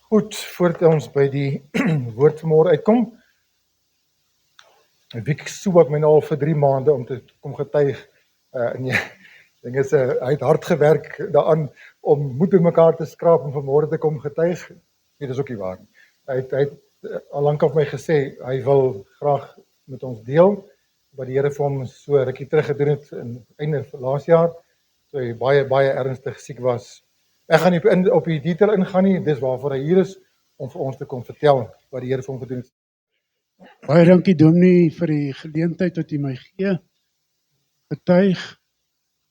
Goed, voordat ons by die woord vanmôre uitkom, Wiek soek my nou al vir 3 maande om te kom getuig. Nee, ding is, hy het hard gewerk daaraan om moed in mekaar te skraap om vanmôre te kom getuig. Nee, dis ook nie waar nie. Hy het al lank af my gesê, hy wil graag met ons deel, wat die Here vir hom so rukkie terug gedoen het, in einde van laas jaar, toe hy baie ernstig siek was. Ek gaan nie op die detail ingaan nie, dis waarvoor hy hier is, om vir ons te kom vertel, wat die Here vir hom gedoen het. Baie dankie Dominee vir die geleentheid wat u my gee, getuig.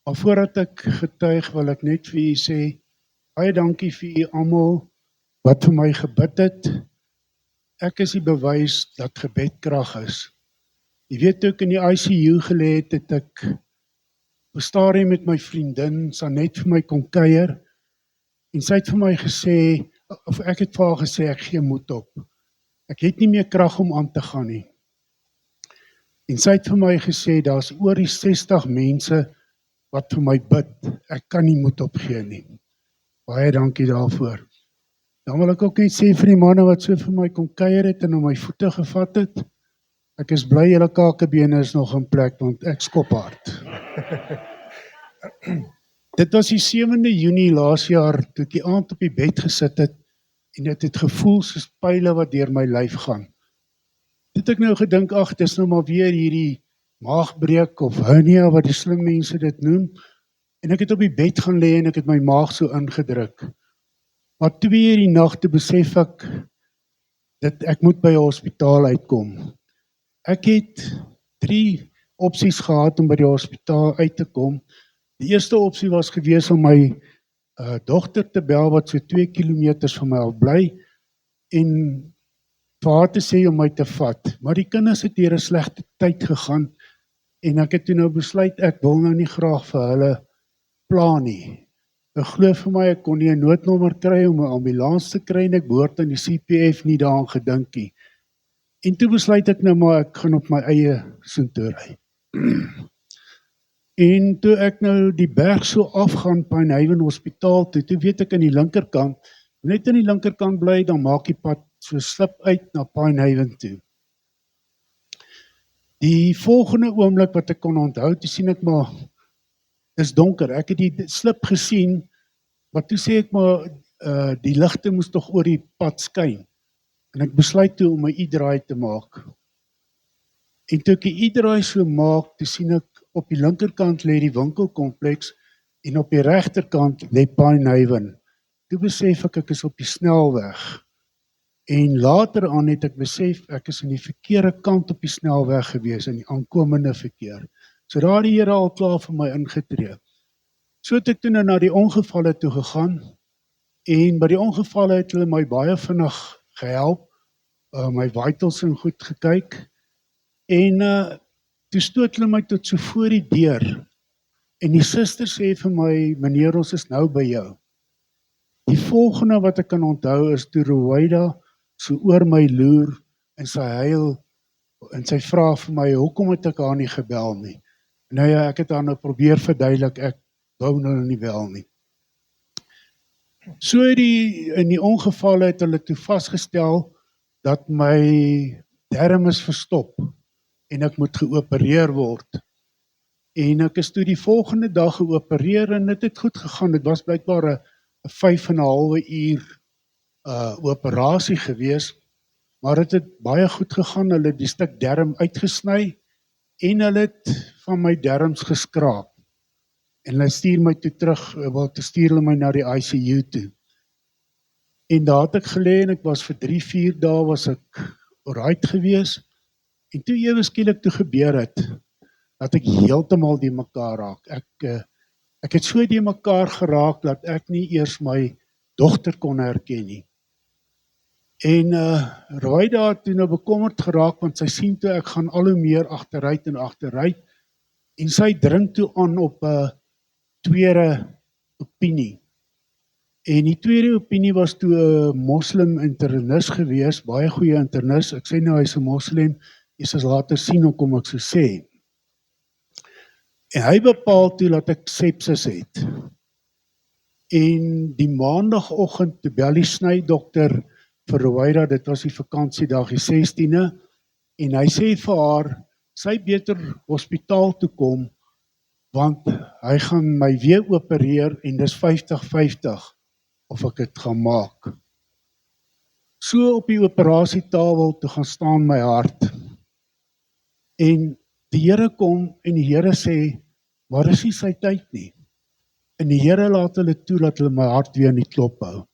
Maar voordat ek getuig, wil ek net vir u sê, baie dankie vir u almal wat vir my gebid het. Ek is die bewys dat gebed krag is. Jy weet, toe ek in die ICU gelê het, het ek op 'n stadium met my vriendin Sanet vir my kom kuier, en sy het vir my gesê, of ek het vir haar gesê, ek gee moed op. Ek het nie meer krag om aan te gaan nie. En sy het vir my gesê, daar's oor die 60 mense wat vir my bid. Ek kan nie moed opgee nie. Baie dankie daarvoor. Dan wil ek ook net sê vir die manne wat so vir my kom kuier het en op my voete gevat het, ek is bly julle kakebene is nog in plek, want ek skop hard. Dit was die 7de Junie laas jaar, toe ek die aand op die bed gesit het, en dit het gevoel soos pyle wat deur my lyf gaan. Dit ek nou gedink, ag, dis nou maar weer hierdie maagbreek of hernia, wat die slim mense dit noem, en ek het op die bed gaan lê en ek het my maag so ingedruk. Maar 2 die nag toe besef ek, dat ek moet by 'n hospitaal uitkom. Ek het 3 opsies gehad om by die hospitaal uit te kom. Die eerste opsie was gewees om my dogter te bel wat so 2 kilometers van my af bly en vir haar te sê om my te vat. Maar die kinders het deur 'n slegte tyd gegaan en ek het toe nou besluit ek wil nou nie graag vir hulle pla nie. Ek glo vir my ek kon nie 'n noodnommer kry om 'n ambulans te kry en ek behoort aan die CPF nie daaraan gedink nie. En toe besluit ek nou maar ek gaan op my eie soontoe ry. En toe ek nou die berg so afgaan Pinehaven Hospitaal toe weet ek aan die linkerkant, net aan die linkerkant bly, dan maak die pad so slip uit na Pinehaven toe. Die volgende oomblik wat ek kon onthou, toe sien ek maar, dis donker, ek het die slip gesien, maar toe sê ek maar, die ligte moes tog oor die pad skyn, en ek besluit toe om my U-draai te maak. En toe ek die U-draai so maak, toe sien ek op die linkerkant lê die winkelkompleks en op die regterkant lê Pinehaven. Toe besef ek is op die snelweg. En later aan het ek besef ek is in die verkeerde kant op die snelweg gewees, in die aankomende verkeer. So daar die Here al klaar vir my ingetree. So het ek toe na die ongevalle toe gegaan en by die ongevalle het hulle my baie vinnig gehelp, my vitals en goed gekyk en toe stoot hulle my tot so voor die deur en die suster sê vir my, meneer, ons is nou by jou. Die volgende wat ek kan onthou is toe Rowaida so oor my loer en sy huil en sy vra vir my, hoekom het ek haar nie gebel nie? Nou ja, ek het haar nou probeer verduidelik, ek wou nou nie wel nie. So in die ongeval het hulle toe vasgestel dat my darm is verstop en ek moet geopereer word. En ek is toe die volgende dag geopereer en dit het goed gegaan. Dit was blykbaar 'n 5,5 uur operasie gewees, maar dit het baie goed gegaan. Hulle het die stuk darm uitgesny en hulle het van my darms geskraap. En hulle stuur my toe terug, stuur hulle my na die ICU toe. En daar het ek gelê en ek was vir 3-4 dae was ek alright gewees. En toe ewe skielik toe gebeur het, dat ek heeltemal die mekaar raak. Ek het so die mekaar geraak, dat ek nie eers my dogter kon herken nie. En Rowaida het toe nou bekommerd geraak, want sy sien toe ek gaan al hoe meer agteruit en agteruit, en sy dring toe aan op 'n tweede opinie. En die tweede opinie was toe 'n moslim internis gewees, baie goeie internis, ek sê nou hy's 'n moslim, jy sal later sien hoekom ek so sê. En hy bepaal toe dat ek sepsis het. En die maandagoggend toe bel die snydokter vir Rowaida, dit was die vakansiedag, die 16de, en hy sê vir haar, sy beter hospitaal toe kom, want hy gaan my weer opereer en dis 50-50 of ek dit gaan maak. So op die operasietafel toe gaan staan my hart. En die Here kom en die Here sê, maar dis nie sy tyd nie. En die Here laat hulle toe dat hulle my hart weer in die klop hou.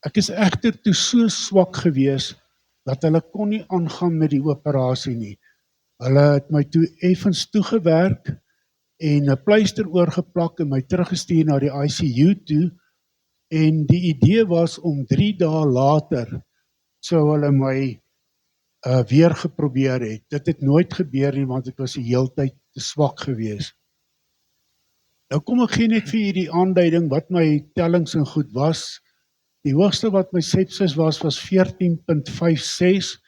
Ek is egter toe so swak gewees dat hulle kon nie aangaan met die operasie nie. Hulle het my toe effens toegewerk en 'n pleister oorgeplak en my teruggestuur na die ICU toe. En die idee was om 3 dae later sou hulle my weer geprobeer het. Dit het nooit gebeur nie, want ek was die heeltyd te swak gewees. Nou kom ek gee net vir julle die aanduiding wat my tellings en goed was. Die hoogste wat my sepsis was 14.56.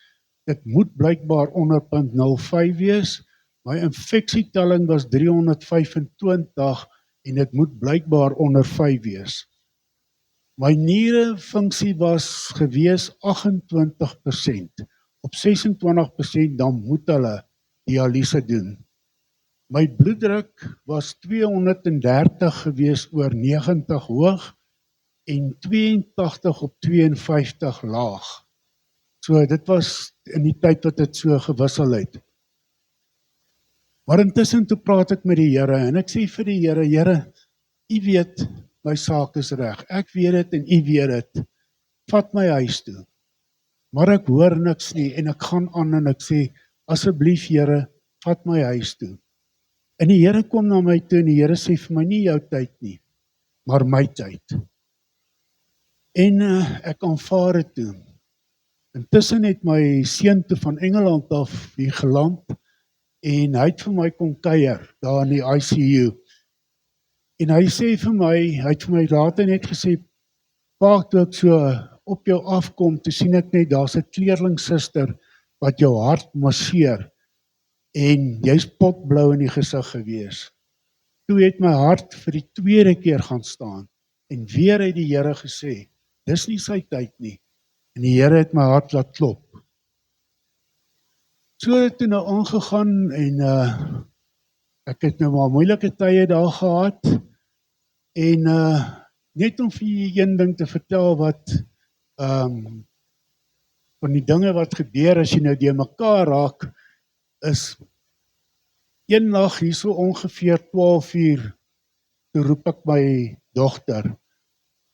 Dit moet blykbaar onder 0.05 wees. My infeksietelling was 325 en dit moet blykbaar onder 5 wees. My nierefunksie was gewees 28%. Op 26% dan moet hulle dialyse doen. My bloeddruk was 230 gewees oor 90 hoog en 82 op 52 laag. So dit was in die tyd wat dit so gewissel het. Maar intussen toe praat ek met die Here en ek sê vir die Here, Here, U weet my saak is reg. Ek weet dit en U weet dit. Vat my huis toe. Maar ek hoor niks nie en ek gaan aan en ek sê, asseblief Here, vat my huis toe. En die Here kom na my toe en die Here sê vir my, nie jou tyd nie, maar my tyd. En ek aanvaar dit toe. Intussen het my seun toe van Engeland af hier geland en hy het vir my kom kuier daar in die ICU. En hy sê vir my, hy het vir my later net gesê, pa, toe ek so op jou afkom, toe sien ek net, daar's 'n kleerlingsuster wat jou hart masseer en jy's potblou in die gesig gewees. Toe het my hart vir die tweede keer gaan staan en weer het die Here gesê, dis nie sy tyd nie. En die Here het my hart laat klop. So het toe nou aangegaan en ek het nou maar moeilike tye daar gehad en net om vir julle een ding te vertel wat van die dinge wat gebeur as jy nou deur mekaar raak, is een nag hier so ongeveer 12 uur, toe roep ek my dogter,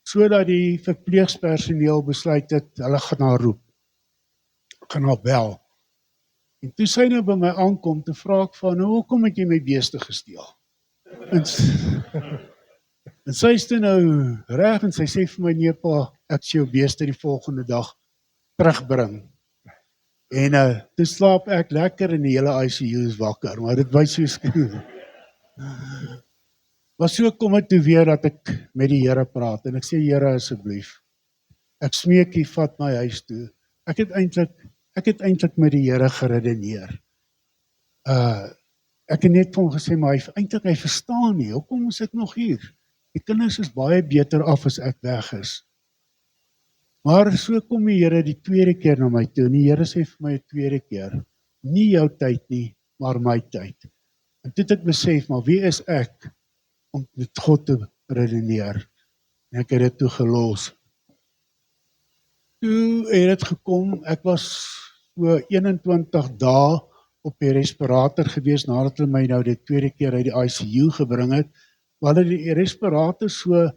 sodat die verpleegspersoneel besluit het, hulle gaan haar roep, gaan haar bel. En toe sy nou by my aankom, toe vra ek van, hoekom het jy my beeste gesteel? En sy is toe nou reg en sy sê vir my, nee pa, ek sê jou beeste die volgende dag terugbring. En toe slaap ek lekker en die hele ICU is wakker, maar dit wys so skielik. Maar so kom dit toe weer dat ek met die Here praat en ek sê, Here asseblief, ek smeek U, vat my huis toe. Ek het eintlik met die Here geredeneer. Ek het net vir hom gesê, maar hy verstaan nie, hoekom is ek nog hier? Die kinders is baie beter af as ek weg is. Maar so kom die Here die tweede keer na my toe, en die Here sê vir my die tweede keer, nie jou tyd nie, maar my tyd. En toe het ek besef, maar wie is ek om met God te redeneer? En ek het dit toe gelos. Toe het dit gekom, ek was so 21 dae op die respirator gewees, nadat hulle my nou die tweede keer uit die ICU gebring het, maar hulle die respirator so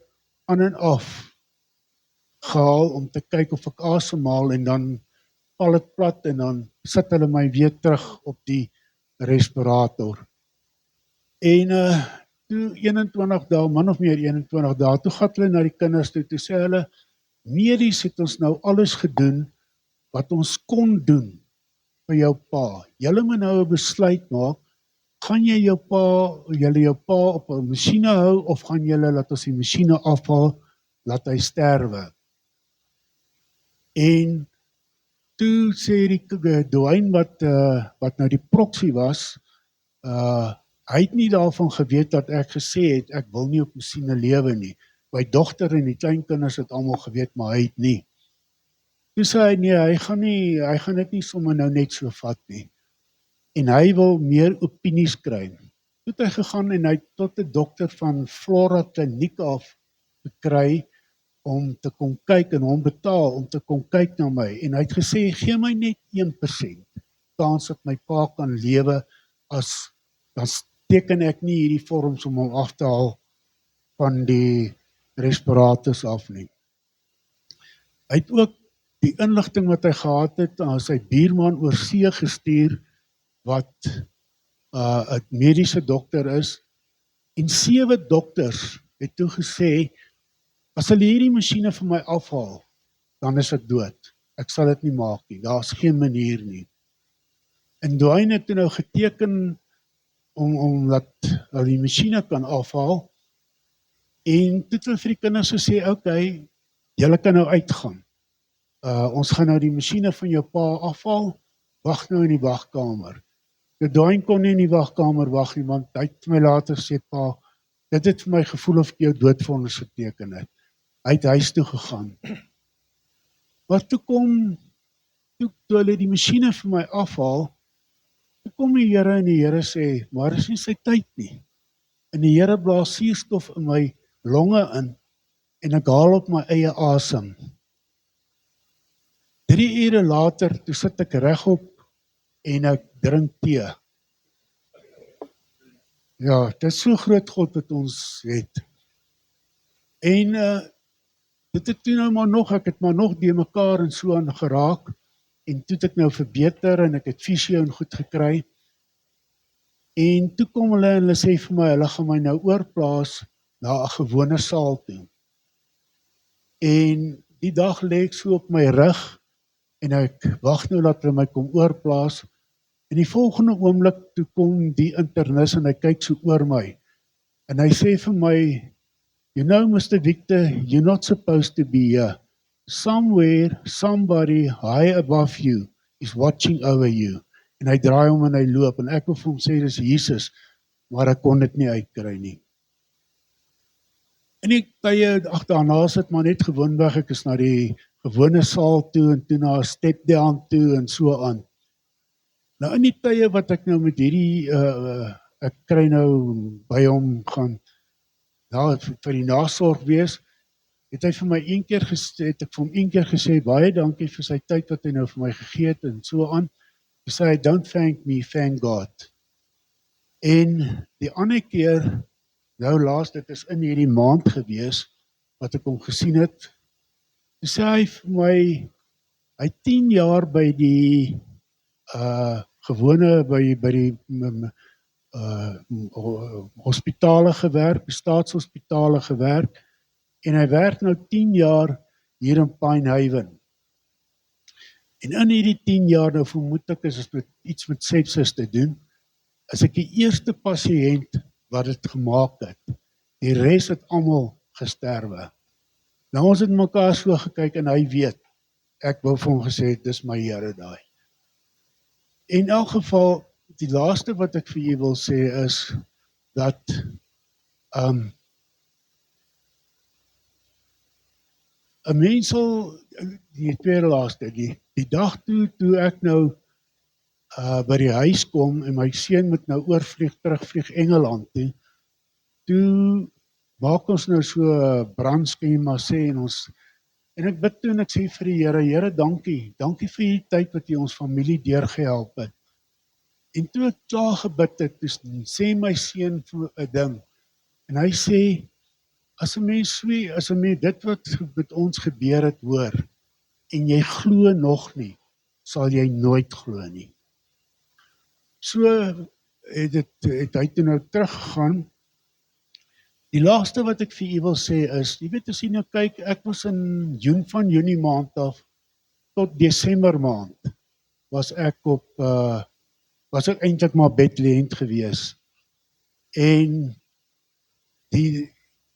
aan en af gehaal om te kyk of ek asemhaal en dan val dit plat en dan sit hulle my weer terug op die respirator. En toe 21 dae, man of meer 21 dae, toe gaan hulle na die kinders toe sê hulle, medies het ons nou alles gedoen wat ons kon doen vir jou pa. Julle moet nou 'n besluit maak, gaan jy jou pa op 'n masjiene hou of gaan julle laat ons die masjiene afhaal, laat hy sterwe. En toe sê die Dwayne wat nou die proxy was, hy het nie daarvan geweet dat ek gesê het, ek wil nie op masjiene lewe nie. my dogter en die kleinkinders het almal geweet, maar hy het nie. Toe sê hy, nee, hy gaan dit nie sommer nou net so vat nie. En hy wil meer opinies kry. Toe het hy gegaan en hy het tot 'n dokter van Flora Kliniek af gekry om te kom kyk en hom betaal om te kom kyk na my. En hy het gesê, gee my net 1% kans dat my pa kan lewe, dan teken ek nie hierdie vorms om hom af te haal van die respirators af nie. Hy het ook die inligting wat hy gehad het aan sy buurman oor see gestuur, wat 'n mediese dokter is, en 7 dokters het toe gesê, as hulle hierdie masjiene vir my afhaal, dan is ek dood. Ek sal dit nie maak nie, daar is geen manier nie. En Dwayne het toe nou geteken om dat hulle die masjiene kan afhaal, en toe het hulle vir die kinders gesê, okay, julle kan nou uitgaan. Ons gaan nou die masjiene van jou pa afhaal, wag nou in die wagkamer. Dwayne kon nie in die wagkamer wag nie, want hy het my later sê, pa, dit het vir my gevoel of ek jou doodvonnis geteken het. Hy het huis toe gegaan. Maar toe hulle die masjiene vir my afhaal, toe kom die Here en die Here sê, maar is nie sy tyd nie. En die Here blaas suurstof in my longe in, en ek haal op my eie asem. 3 ure later, toe sit ek regop en ek drink tee. Ja, dit is so groot God wat ons het. En dit het toe nou maar nog, ek het maar nog die mekaar en so aan geraak, en toe het ek nou verbeter, en ek het fisio en goed gekry, en toe kom hulle en hulle sê vir my, hulle gaan my nou oorplaas na 'n gewone saal toe. En die dag lê ek so op my rug, en ek wag nou dat hulle my kom oorplaas, en die volgende oomblik toe kom die internis en hy kyk so oor my, en hy sê vir my, you know, Mr. Victor, you're not supposed to be here. Somewhere, somebody high above you is watching over you. En hy draai om en hy loop, en ek wil vir hom sê, dis Jesus, maar ek kon dit nie uitkry nie. En die tye agterna sit maar net gewoonweg, ek is na die gewone saal toe, en toe na 'n step down toe, en so aan. Nou in die tye wat ek nou met hierdie, ek kry nou by hom gaan, ja, vir die nasorg wees, het hy vir my een keer gesê, het ek vir hom een keer gesê, baie dankie vir sy tyd wat hy nou vir my gegee het, en so aan. Hy sê, don't thank me, thank God. En die ander keer, nou laas, dit is in hierdie maand gewees, wat ek hom gesien het, toe sê hy vir my, hy 10 jaar by die gewone, by die hospitale gewerk, staatshospitale gewerk, en hy werk nou 10 jaar hier in Pinehaven. En in hierdie 10 jaar, nou vermoed ek, is dit iets met sepsis te doen, is ek die eerste pasiënt wat dit gemaak het. Die res het almal gesterwe. Nou ons het mekaar so gekyk en hy weet, ek wou vir hom gesê, dis my Here daai. In elk geval, die laaste wat ek vir julle wil sê is, dat een mens sal, die tweede laaste, die dag toe ek nou by die huis kom, en my seun moet nou terugvlieg Engeland toe maak ons nou so 'n brandskema sê, en ek bid toe en ek sê vir die Here, dankie vir die tyd wat jy ons familie deurgehelp het. En toe ek klaar gebid het, toe sê my seun vir 'n ding, en hy sê, as 'n mens dit wat met ons gebeur het hoor, en jy glo nog nie, sal jy nooit glo nie. So het hy toe nou teruggegaan. Die laaste wat ek vir u wil sê is, jy weet, as jy nou kyk, ek was van Junie maand af tot Desember maand, was ek eintlik maar bedlend gewees. En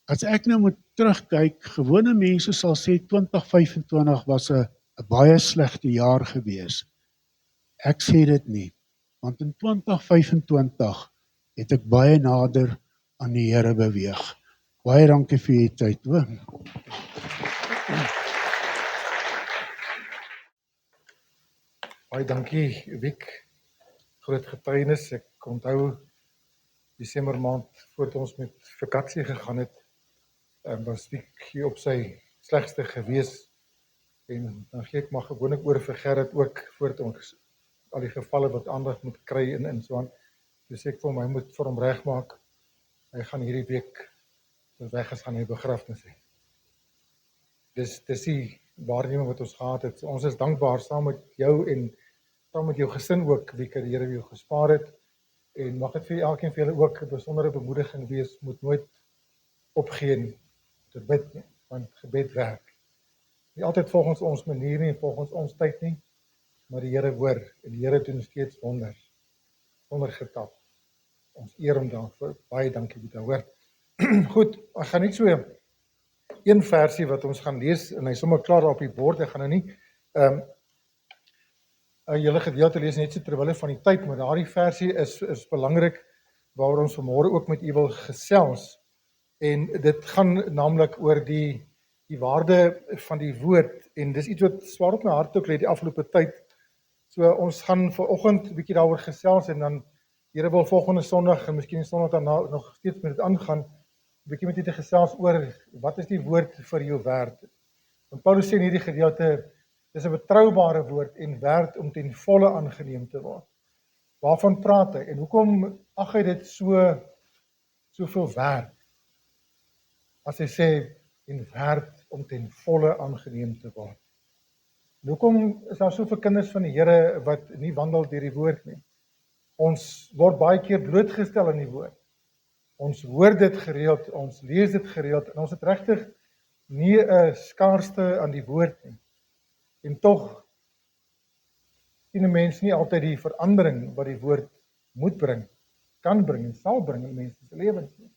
as ek nou moet terugkyk, gewone mense sal sê 2025 was 'n baie slegte jaar gewees. Ek sê dit nie, want in 2025 het ek baie nader aan die Here beweeg. Baie dankie vir u tyd, hoor. Baie dankie, Wiek. Groot getuienis. Ek onthou Desember maand voordat ons met vakansie gegaan het, was Wiek hier op sy slegste gewees en dan gee ek maar gewoonlik oor vir Gerrit ook voordat ons al die gevalle wat aandag moet kry en so aan. Dus ek vir hom, hy moet vir hom regmaak. Hy gaan hierdie week weg as gaan hy begrafnis hê. Dis die waarneming wat ons gehad het. Ons is dankbaar saam met jou en saam met jou gesin ook, wie die Here jou gespaar het. En mag dit vir elkeen vir julle ook 'n besondere bemoediging wees, moet nooit opgee te bid nie, want gebed werk. Nie altyd volgens ons manier nie, volgens ons tyd nie, maar die Here hoor en die Here doen steeds wonders sonder getap. Ons eer hom daarvoor. Baie dankie vir dit hoor. Goed, ek gaan net so een versie wat ons gaan lees en hy is sommer klaar op die bord. Ek gaan nou nie julle gedeelte lees net so terwille van die tyd, maar daardie versie is belangrik waaroor ons vanmôre ook met u wil gesels. En dit gaan naamlik oor die waarde van die woord en dis iets wat swaar op my hart ook lê die afgelope tyd. So ons gaan vanoggend 'n bietjie daaroor gesels en dan Here wil volgende Sondag en miskien Sondag daarna nog steeds met dit aangaan, 'n bietjie met u te gesels oor wat is die woord vir jou werd. Want Paulus sê in hierdie gedeelte, dis 'n betroubare woord en werd om ten volle aangeneem te word. Waarvan praat hy en hoekom ag hy dit soveel werd? As hy sê en werd om ten volle aangeneem te word. Hoekom is daar soveel kinders van die Here wat nie wandel deur die woord nie? Ons word baie keer blootgestel in die woord. Ons hoor dit gereeld, ons lees dit gereeld en ons het regtig nie 'n skaarste aan die woord nie. En tog sien 'n mens nie altyd die verandering wat die woord moet bring, kan bring en sal bring in mense se lewens nie.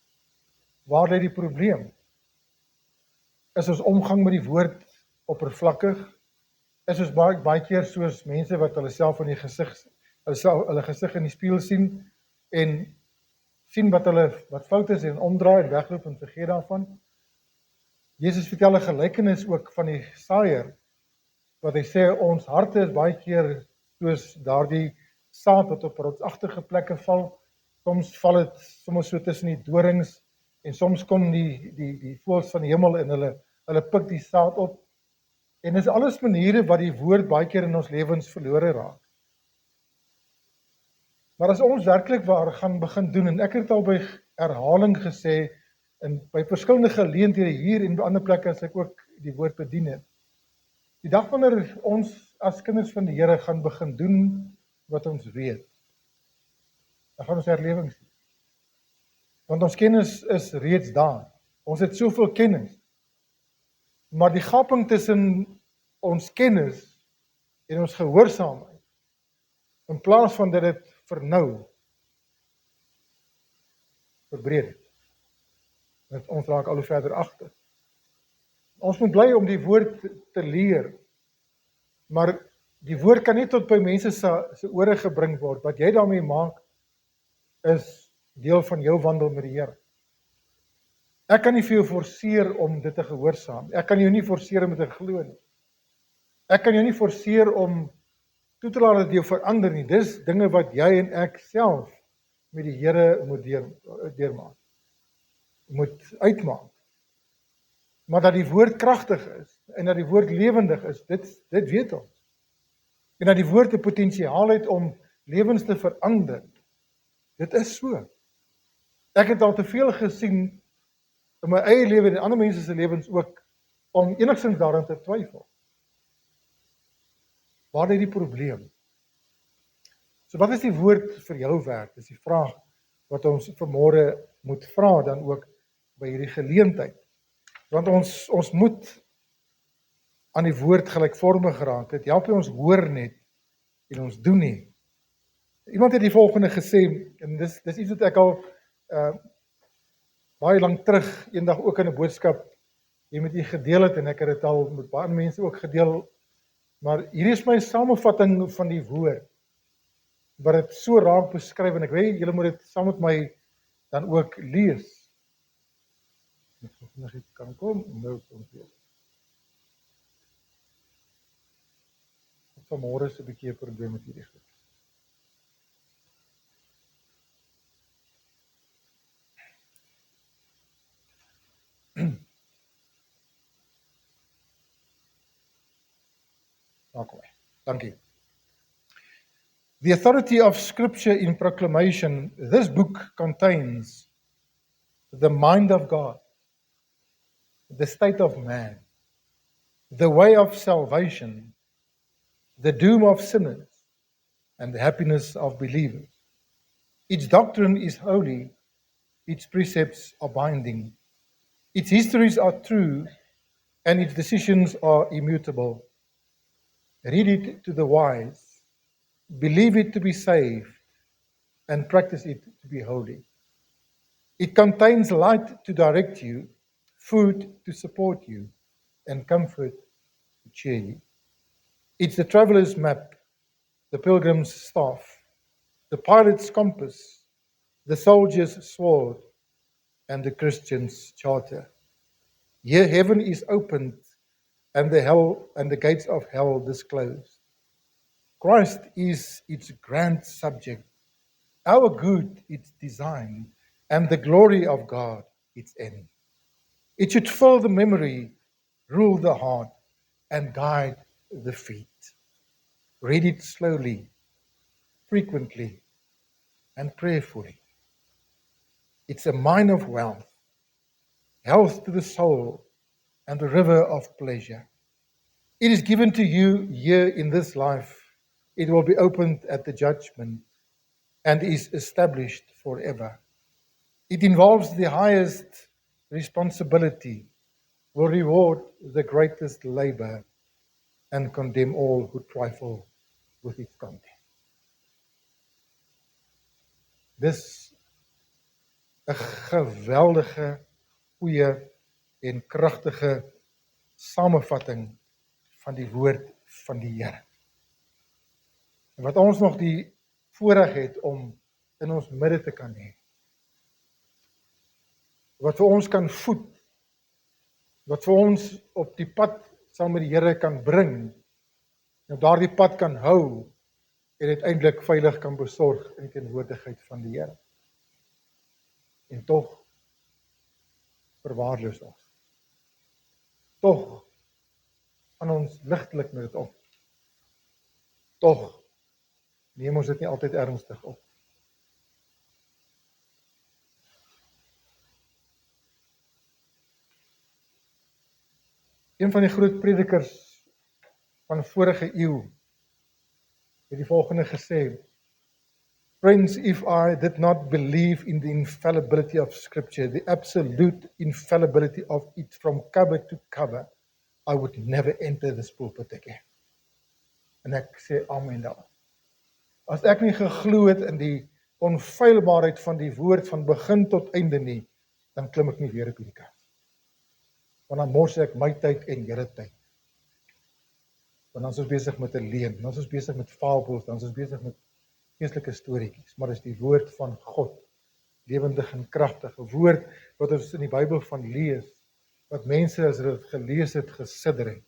Waar lê die probleem? Is ons omgang met die woord oppervlakkig? Is ons baie keer soos mense wat hulle self in die hulle gesig in die spieël sien en sien wat fout is en omdraai en wegloop en vergeet daarvan? Jesus vertel 'n gelykenis ook van die saaiër wat hy sê ons harte is baie keer soos daardie saad wat op rotsagtige plekke val. Soms val dit sommer so tussen die dorings en soms kom die voëls van die hemel en hulle pik die saad op. En dis alles maniere wat die woord baie keer in ons lewens verlore raak. Maar as ons werklik waar gaan begin doen, en ek het al by herhaling gesê, en by verskillende geleenthede hier en by ander plekke as ek ook die woord bedien het, die dag wanneer ons as kinders van die Here gaan begin doen wat ons weet, dan gaan ons herlewing sien. Want ons kennis is reeds daar. Ons het soveel kennis. Maar die gaping tussen ons kennis en ons gehoorsaamheid, in plaas van dat dit vernou, verbreed het. Dat ons raak al hoe verder agter. Ons moet bly om die woord te leer, maar die woord kan nie tot by mense se ore gebring word. Wat jy daarmee maak, is deel van jou wandel met die Here. Ek kan nie vir jou forceer om dit te gehoorsaam. Ek kan jou nie forceer om dit te glo nie. Ek kan jou nie forceer om toe te laat dat jou verander nie. Dis dinge wat jy en ek self met die Here moet deurmaak. Moet uitmaak. Maar dat die woord kragtig is en dat die woord lewendig is, dit weet ons. En dat die woord 'n potensiaal het om lewens te verander. Dit is so. Ek het al te veel gesien in my eie lewe en ander mense se lewens ook om enigstens daaraan te twyfel. Waar lê die probleem? So wat is die woord vir jou werd? Dis die vraag wat ons vanmôre moet vra dan ook by hierdie geleentheid. Want ons moet aan die woord gelykvormig geraak. Dit help nie ons hoor net en ons doen nie. Iemand het die volgende gesê, en dis iets wat ek al baie lank terug eendag ook in 'n boodskap hier met u gedeel het en ek het dit al met baie mense ook gedeel. Maar hier is my samevatting van die woord wat dit so raak beskryf en ek weet julle moet dit saam met my dan ook lees. Net vinnig iets kan kom, nou ons weer. Vanmôre is 'n bietjie 'n probleem met hierdie goed. Okay, dankie. The authority of Scripture in proclamation, this book contains the mind of God, the state of man, the way of salvation, the doom of sinners, and the happiness of believers. Its doctrine is holy, its precepts are binding, its histories are true, and its decisions are immutable. Read it to the wise, believe it to be saved, and practice it to be holy. It contains light to direct you, food to support you, and comfort to cheer you. It's the traveler's map, the pilgrim's staff, the pilot's compass, the soldier's sword, and the Christian's charter. Here heaven is opened, and the gates of hell disclosed. Christ is its grand subject, our good its design, and the glory of God its end. It should fill the memory, rule the heart, and guide the feet. Read it slowly, frequently, and prayerfully. It's a mine of wealth, health to the soul, and a river of pleasure. It is given to you here in this life. It will be opened at the judgment and is established forever. It involves the highest responsibility, will reward the greatest labor, and condemn all who trifle with its content. Dis 'n geweldige, goeie en kragtige samevatting van die woord van die Here. En wat ons nog die voorreg het om in ons midde te kan hê. Wat vir ons kan voed, wat vir ons op die pad saam met die Here kan bring, en op daardie pad kan hou, en uiteindelik veilig kan besorg in die teenwoordigheid van die Here. En tog verwaarloos ons. Tog aan ons ligtelik met dit op. Tog neem ons dit nie altyd ernstig op. Een van die groot predikers van vorige eeu het die volgende gesê: Friends, if I did not believe in the infallibility of Scripture, the absolute infallibility of it from cover to cover, I would never enter this pulpit again. En ek sê amen daar. As ek nie geglo het in die onfeilbaarheid van die woord van begin tot einde nie, dan klim ek nie weer op hierdie kant. Want dan mors ek my tyd en Here tyd. Want dan is ons besig met 'n leuen, dan is ons besig met fables, dan is ons besig met geestelike storieetjies, maar dis die woord van God, lewendig en kragtige woord wat ons in die Bybel van lees, wat mense as hulle dit gelees het, gesidder het.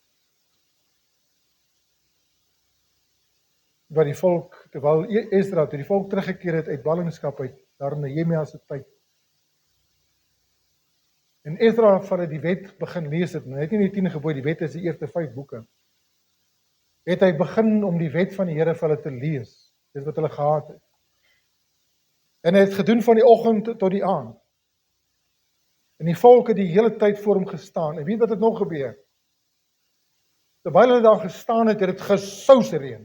Wat die volk, terwyl Esdra, toe die volk teruggekeer het uit ballingskap uit, daar in Nehemia se tyd. En Esdra van hulle die wet begin lees het, en hy het nie die 10 gebooie, die wet is die eerste 5 boeke. Het hy begin om die wet van die Here vir hulle te lees. Dis wat hulle gehad het. En hy het gedoen van die oggend tot die aand. En die volk het die hele tyd voor hom gestaan. En weet wat het nog gebeur? Terwyl hulle daar gestaan het, het dit gesous reën.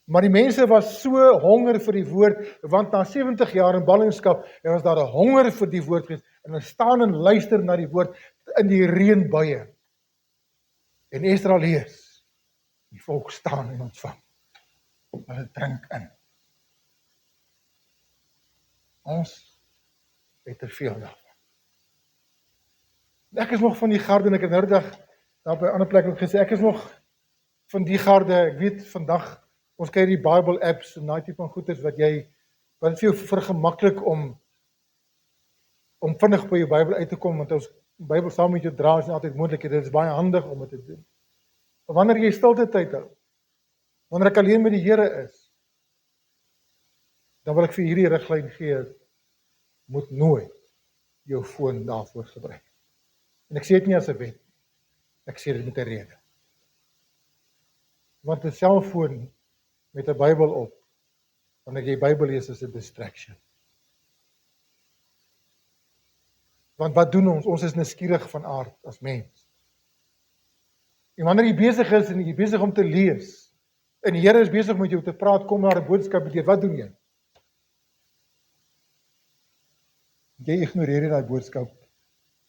Maar die mense was so honger vir die woord, want na 70 jaar in ballingskap, was daar 'n honger vir die woord gewees, en hulle staan en luister na die woord in die reënbuie. En Esdra lees, die volk staan en ontvang. Hulle drink in. Ons het te veel daarvan. Ek is nog van die garde, en ek het nou die dag daar by 'n ander plek ook gesê, ek is nog van die garde, ek weet vandag, ons kry die Bible apps en daai tipe van goeders wat dit vir jou vergemaklik om om vinnig by jou Bybel uit te kom, want ons Bybel saam met jou dra is nie altyd moontlik, dit is baie handig om dit te doen. Maar wanneer jy stilte tyd hou, wanneer ek alleen met die Here is, dan wil ek vir hierdie riglyn gee, moet nooit jou foon daarvoor gebruik. En ek sê dit nie as 'n wet, ek sê dit met 'n rede. Want 'n selfoon met 'n Bybel op, wanneer jy Bybel lees, is 'n distraction. Want wat doen ons? Ons is nuuskierig van aard as mens. En wanneer jy besig is en jy besig om te lees, en die Here is besig met jou te praat, kom daar 'n boodskap deur, wat doen jy? Jy ignoreer nie daai boodskap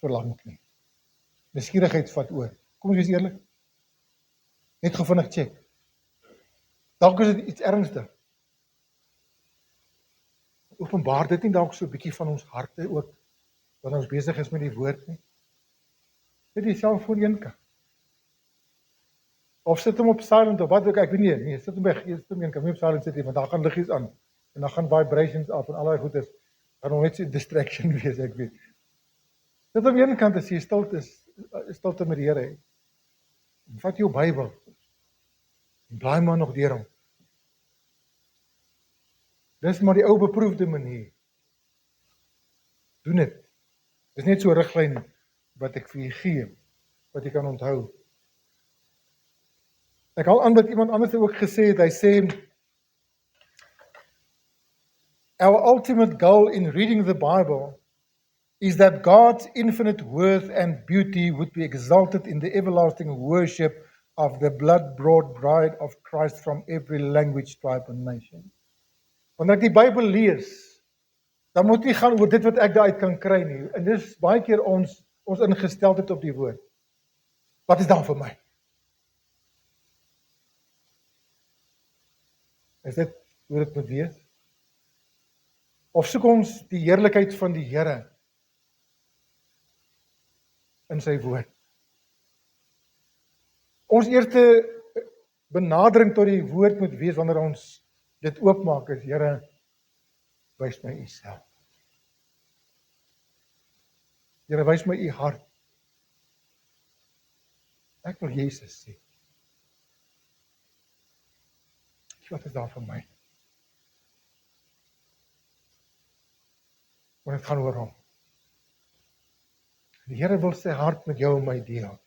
vir lank nie. Nuuskierigheid vat oor. Kom ons wees eerlik. Net gou vinnig check. Dalk is dit iets ernstig. Openbaar dit nie dalk so 'n bietjie van ons harte ook, wanneer ons besig is met die woord nie? Sit die selfoon eenkant. Of sit hom op silent of wat ook, ek weet nie, sit hom weg, sit hom eenkant, nie op silent sit nie, want daar gaan liggies aan, en dan gaan vibrations af, en allerlei goed is, gaan hom net so distraction wees, ek weet. Sit hom eenkant as jy stilte met die Here het. En vat jou Bybel, en blaai maar nog deur hom. Dis maar die ou beproefde manier. Doen dit. Dis net so 'n riglyn wat ek vir julle gee, wat jy kan onthou. Ek haal aan wat iemand anders ook gesê het, hy sê, our ultimate goal in reading the Bible is that God's infinite worth and beauty would be exalted in the everlasting worship of the blood-bought bride of Christ from every language, tribe and nation. Wanneer ek die Bybel lees, dan moet nie gaan oor dit wat ek daaruit kan kry nie. En dis baie keer ons ingesteldheid op die woord. Wat is daar vir my? Is dit hoe dit moet wees? Of soek ons die heerlikheid van die Here in sy woord? Ons eerste benadering tot die woord moet wees wanneer ons dit oopmaak is, Here, wys my u self. Here, wys my u hart. Ek wil Jesus sien. Wat is daar vir my? Want dit gaan oor hom. Die Here wil sy hart met jou en my deel,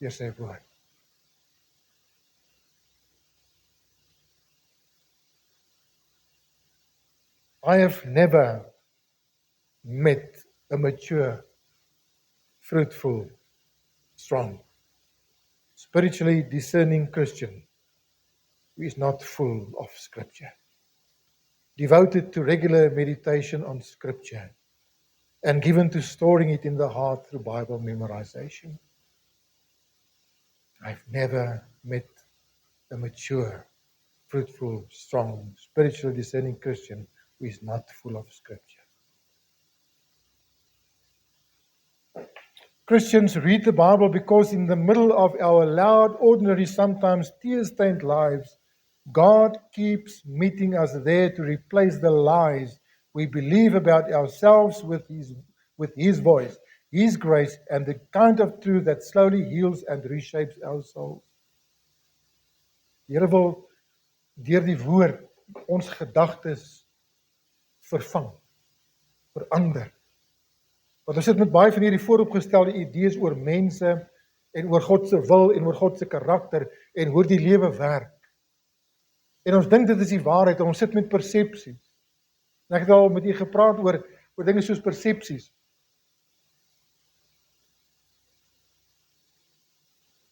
deur sy woord. I have never met a mature, fruitful, strong, spiritually discerning Christian who is not full of Scripture, devoted to regular meditation on Scripture, and given to storing it in the heart through Bible memorization. I've never met a mature, fruitful, strong, spiritually discerning Christian who is not full of Scripture. Christians read the Bible because in the middle of our loud, ordinary, sometimes tear-stained lives, God keeps meeting us there to replace the lies we believe about ourselves with His voice, His grace, and the kind of truth that slowly heals and reshapes our souls. Die Here wil deur die woord ons gedagtes vervang, verander. Want ons sit met baie van hierdie vooropgestelde idees oor mense en oor God se wil en oor God se karakter en hoe die lewe werk. En ons dink dit is die waarheid en ons sit met persepsies. En ek het al met u gepraat oor dinge soos persepsies.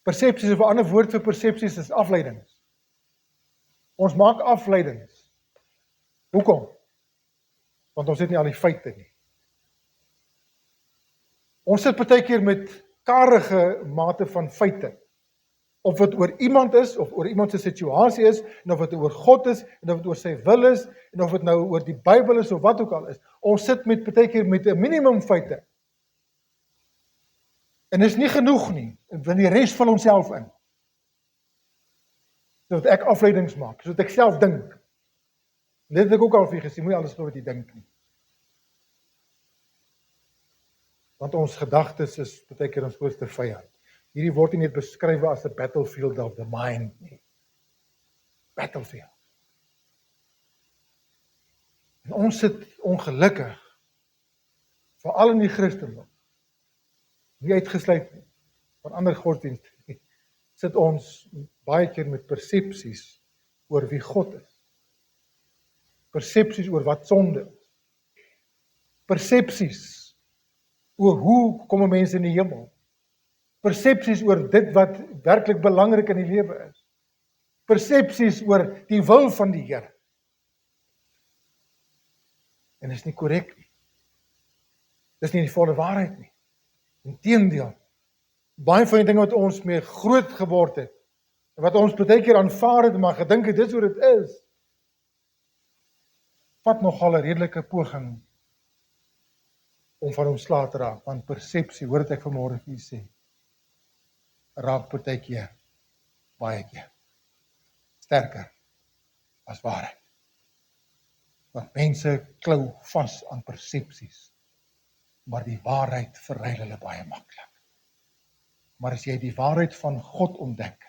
Persepsies, of 'n ander woord vir persepsies is afleidings. Ons maak afleidings. Hoekom? Want ons het nie al die feite nie. Ons sit baie keer met karige mate van feite. Of dit oor iemand is, of oor iemand se situasie is, en of dit oor God is, en of dit oor sy wil is, en of dit nou oor die Bybel is, of wat ook al is. Ons sit met baie keer met 'n minimum feite. En is nie genoeg nie, en want die res van onsself in. Sodat ek afleidings maak, sodat ek self dink. Dit het ek ook al vir gesê, moenie alles glo wat jy dink nie. Want ons gedagtes is baie keer ons grootste vyand. Hierdie word nie net beskryf as 'n battlefield of the mind nie. Battlefield. En ons sit ongelukkig, veral in die Christendom, nie uitgesluit nie, van ander godsdienste nie, sit ons baie keer met persepsies oor wie God is. Persepsies oor wat sonde is. Persepsies oor hoe kom 'n mens in die hemel. Persepsies oor dit wat werklik belangrik in die lewe is. Persepsies oor die wil van die Here. En dit is nie korrek nie. Dis nie die volle waarheid nie. Inteendeel, baie van die dinge wat ons mee groot geword het, en wat ons baie keer aanvaar het, maar gedink het dis hoe dit is, vat nogal 'n redelike poging om van ontslae te raak, want persepsie, hoor dit ek vanmôre vir u sê, raak partykeer baie keer sterker as waarheid. Want mense klou vas aan persepsies, maar die waarheid verruil hulle baie maklik. Maar as jy die waarheid van God ontdek,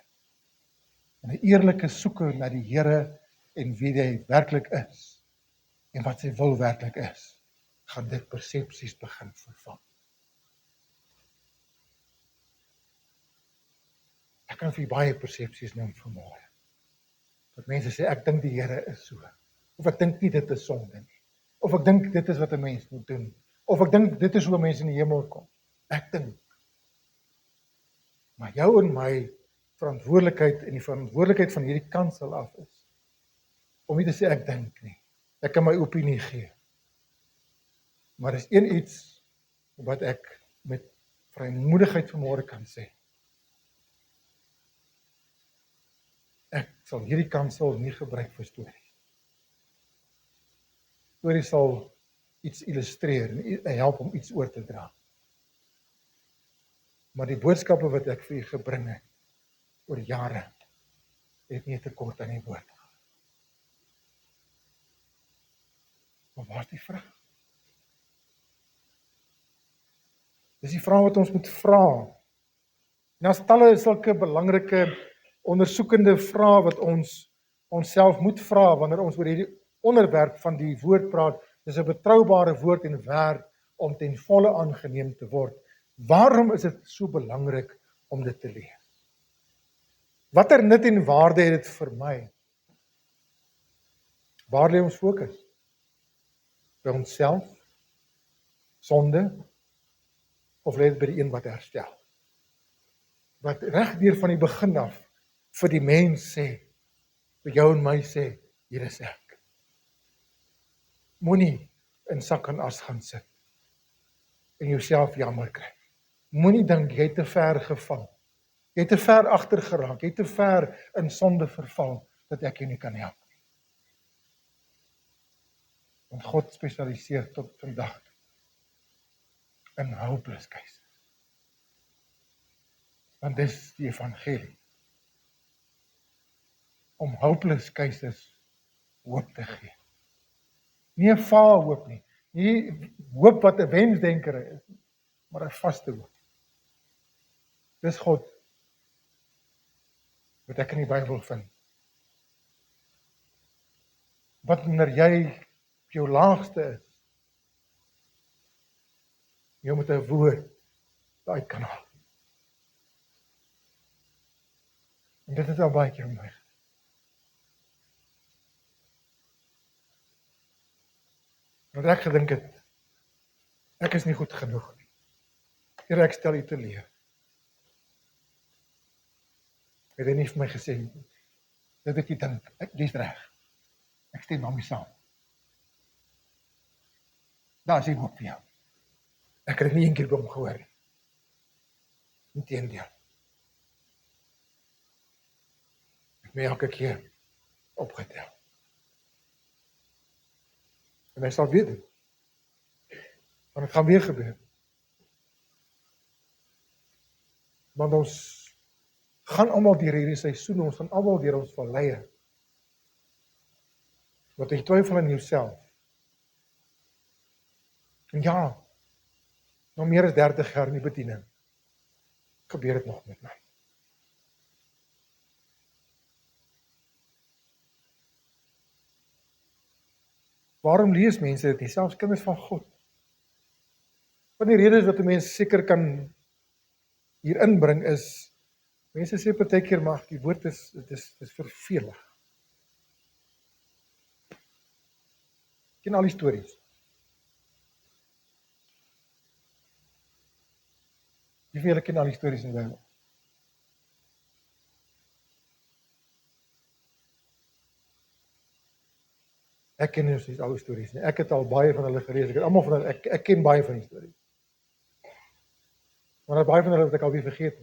en 'n eerlike soeke na die Here en wie hy werklik is, en wat sy wil werklik is, gaan dit persepsies begin vervang. Ek kan vir baie persepsies noem vanmôre. Dat mense sê, ek dink die Here is so. Of ek dink nie dit is sonde nie. Of ek dink dit is wat 'n mens moet doen. Of ek dink dit is hoe mense in die hemel kom. Ek dink. Maar jou en my verantwoordelikheid en die verantwoordelikheid van hierdie kansel af is, om nie te sê ek dink nie. Ek kan my opinie gee. Maar is een iets wat ek met vrymoedigheid vanmôre kan sê. Ek sal hierdie kansel nie gebruik vir stories. Stories sal iets illustreer en help om iets oor te dra. Maar die boodskappe wat ek vir u gebring het oor jare, het nie tekort aan die woord gehad. Maar waar is die vraag? Dis die vraag wat ons moet vra. En daar's talle sulke belangrike ondersoekende vrae wat ons onsself moet vra wanneer ons oor hierdie onderwerp van die woord praat. Dis 'n betroubare woord en werd om ten volle aangeneem te word. Waarom is dit so belangrik om dit te lees? Watter nut en waarde het dit vir my? Waar lê ons fokus? By onsself? Sonde? Of lê dit by die een wat herstel? Wat regdeur van die begin af vir die mens sê, vir jou en my sê, hier is ek. Moenie in sak en as gaan sit en jouself jammer kry. Moenie dink jy het te ver geval. Jy het te ver agter geraak, jy het te ver in sonde verval, dat ek jou nie kan help nie. Want God spesialiseer tot vandag in hopeless cases. Want dis die evangelie. Om hopeless cases hoop te gee. Nie 'n vaal hoop nie. Nie hoop wat 'n wensdenker is, maar 'n vaste hoop. Dis God wat ek in die Bybel vind. Wat wanneer jy op jou laagste is, jy moet 'n woord uit kan haal. En dit is al baie keer my. Want ek gedink het, ek is nie goed genoeg nie. Here, ek stel u te leer. Het hy nie vir my gesê, dit wat jy dink, dis reg. Ek stem daarmee saam. Daar is die hoop vir jou. Ek het dit nie een keer by hom gehoor nie. Inteendeel. Ek het my elke keer opgetel. En hy sal weer doen. Want het gaan weer gebeur. Want ons gaan almal deur hierdie seisoen, ons gaan almal deur ons valleie. Want jy twyfel in jouself. En ja, nou meer as 30 jaar in die bediening, gebeur dit nog met my. Waarom lees mense dit nie, selfs kinders van God? Van die redes wat 'n mens seker kan hier inbring is, mense sê partykeer maar die woord is vervelig. Ken al die stories. Wie van julle ken al die stories in die Bybel? Ek ken nie al die stories nie. Ek het al baie van hulle gelees. Ek het almal van hulle, ek ken baie van die stories. Maar baie van hulle het ek alweer vergeet.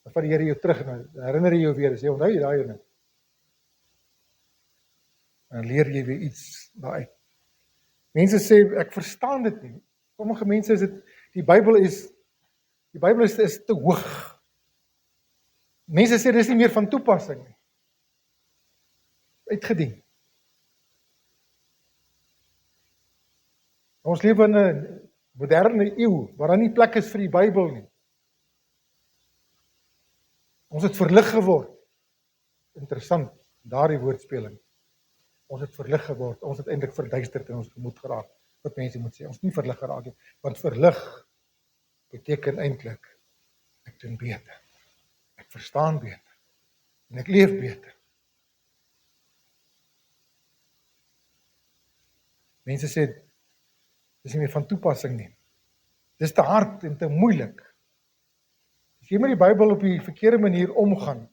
Dan vat die Here jou terug en dan herinner jy jou weer, sê onthou jy daai ene. En dan leer jy weer iets daaruit. Mense sê ek verstaan dit nie. Sommige mense is dit die Bybel is te hoog. Mense sê dis nie meer van toepassing nie. Uitgedien. Ons leef in 'n moderne eeu waar daar nie plek is vir die Bybel nie. Ons het verlig geword. Interessant, daardie woordspeling. Ons het verlig geword. Ons het eintlik verduisterd in ons gemoed geraak. Wat mense moet sê, ons het nie verlig geraak nie, want verlig beteken eintlik ek doen beter. Ek verstaan beter. En ek leef beter. Mense sê dis nie meer van toepassing nie. Dis te hard en te moeilik. As jy met die Bybel op die verkeerde manier omgaan,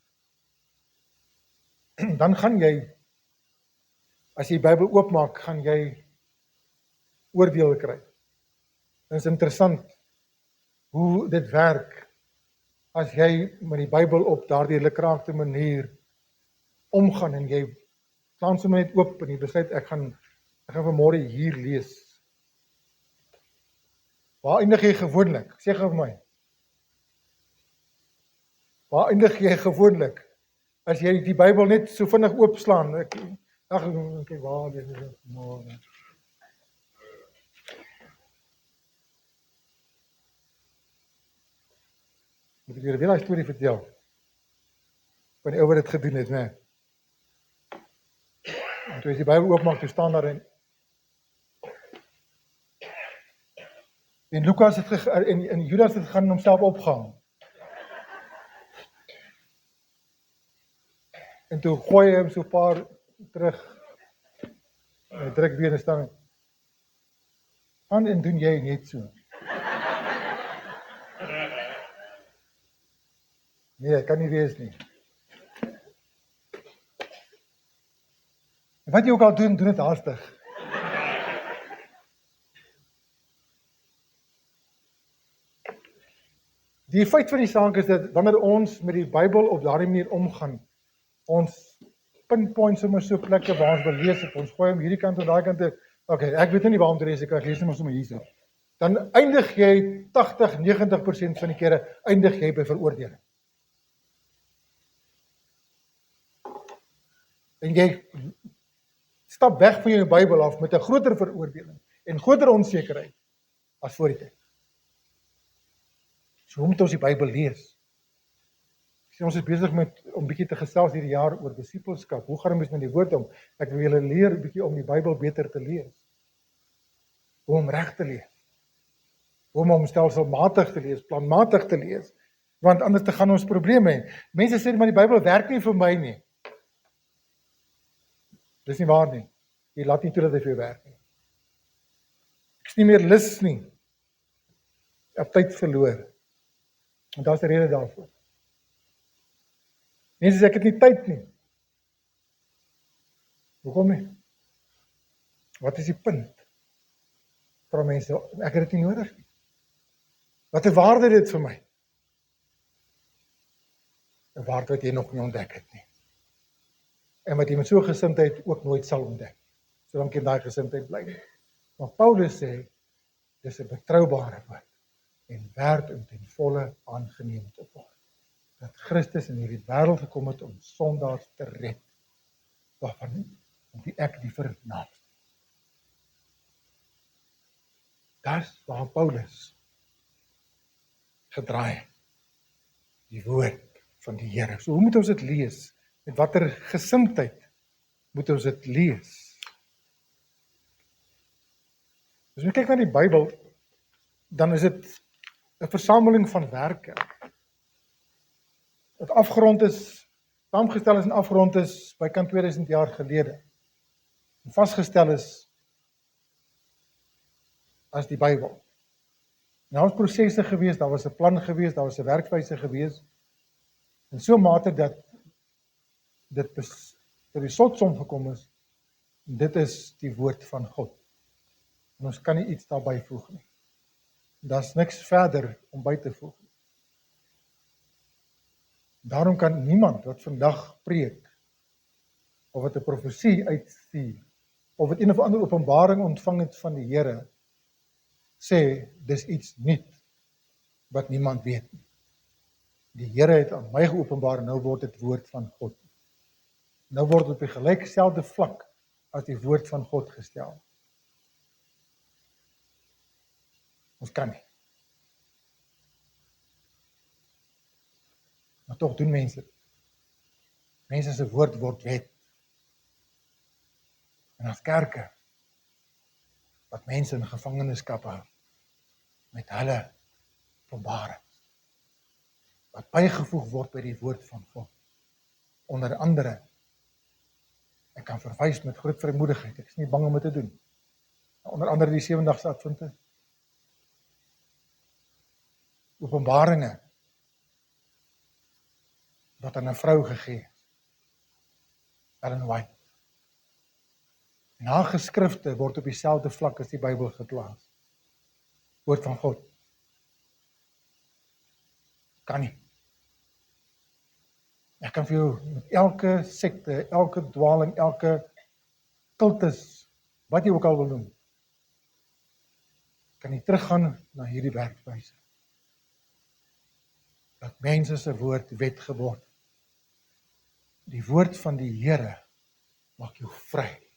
dan gaan jy, as jy die Bybel oopmaak, gaan jy oordeel kry. Dit is interessant hoe dit werk as jy met die Bybel op daardie lekraakte manier omgaan en jy slaan sommer net oop en jy besluit ek gaan vanmôre hier lees. Waar eindig jy gewoonlik? Sê gou vir my. Waar eindig jy gewoonlik? As jy die Bybel net so vinnig oopslaan. Waar is dit môre? Moet ek julle weer daai storie vertel? Van die ou wat dit gedoen het, né? En toe as die Bybel oopmaak, toe staan daar en Lukas het en Judas het gaan homself opgehang. En toe gooi hy hom so 'n paar terug. Hy druk weer en staan. Gaan en doen jy net so. Nee, kan nie wees nie. En wat jy ook al doen dit haastig. Die feit van die saak is dat wanneer ons met die Bybel op daardie manier omgaan, ons pinpoint sommer so plekke waar ons wil lees het, ons gooi hom hierdie kant en daai kant toe. Okay, ek weet nie waarom te lees ek lees net sommer hierso. Dan eindig jy 80-90% van die kere eindig jy by veroordeling. En jy stap weg van jou Bybel af met 'n groter veroordeling en groter onsekerheid as voor die tyd. So hoe moet ons die Bybel lees? Ons is besig om bietjie te gesels hierdie jaar oor disippelskap. Hoe gaan ons met die woord om? Ek wil julle leer bietjie om die Bybel beter te lees. Hoe om reg te lees. Hoe om stelselmatig te lees, planmatig te lees. Want anders te gaan ons probleme hê. Mense sê maar die Bybel werk nie vir my nie. Dis nie waar nie. Jy laat nie toe dat hy vir jou werk nie. Ek is nie meer lus nie. Ek het tyd verloor. En daar's 'n rede daarvoor. Mense sê ek het nie tyd nie. Hoekom nie? Wat is die punt? Vra mense, ek het dit nie nodig nie. Wat 'n waarde het dit vir my? 'n Waarde wat jy nog nie ontdek het nie. En wat jy met so 'n gesindheid ook nooit sal ontdek. Solank jy in daai gesindheid bly. Maar Paulus sê, dis 'n betroubare woord en werd om ten volle aangeneem te word. Dat Christus in hierdie wêreld gekom het om sondaars te red, waarvan om wie ek die vernaamste. Dis waar Paulus gedraai. Die woord van die Here. So hoe moet ons dit lees? Met watter gesindheid moet ons dit lees? As jy kyk na die Bybel, dan is dit 'n versameling van werke. Wat afgerond is, saamgestel is en afgerond is bykant 2000 jaar gelede. En vasgestel is as die Bybel. Daar was prosesse gewees, daar was 'n plan gewees, daar was 'n werkwyse gewees. En so mate dat dit tot die slotsom gekom is, dit is die woord van God. En ons kan nie iets daarby voeg nie. Daar's niks verder om by te voeg. Daarom kan niemand wat vandag preek, of wat 'n profesie uitstuur, of wat een of ander openbaring ontvang het van die Here, sê, dis iets nuut, wat niemand weet nie. Die Here het aan my geopenbaar, nou word dit woord van God. Nou word dit op die gelykselfde vlak, as die woord van God gestel. Ons kan nie. Maar tog doen mense. Mense se woord word wet. En as kerke, wat mense in gevangenskap hou, met hulle openbarings, wat bygevoeg word by die woord van God. Onder andere, ek kan verwys met groot vrymoedigheid, ek is nie bang om dit te doen. Onder andere die 7-dagse Advente, openbaringe, wat aan 'n vrou gegee is, Ellen White. En haar geskrifte word op dieselfde vlak as die Bybel geplaas. Woord van God. Kan nie. Ek kan vir jou met elke sekte, elke dwaling, elke kultus, wat jy ook al wil noem, kan jy teruggaan na hierdie werkwyse. Dat mense se woord wet geword. Die woord van die Here maak jou vry.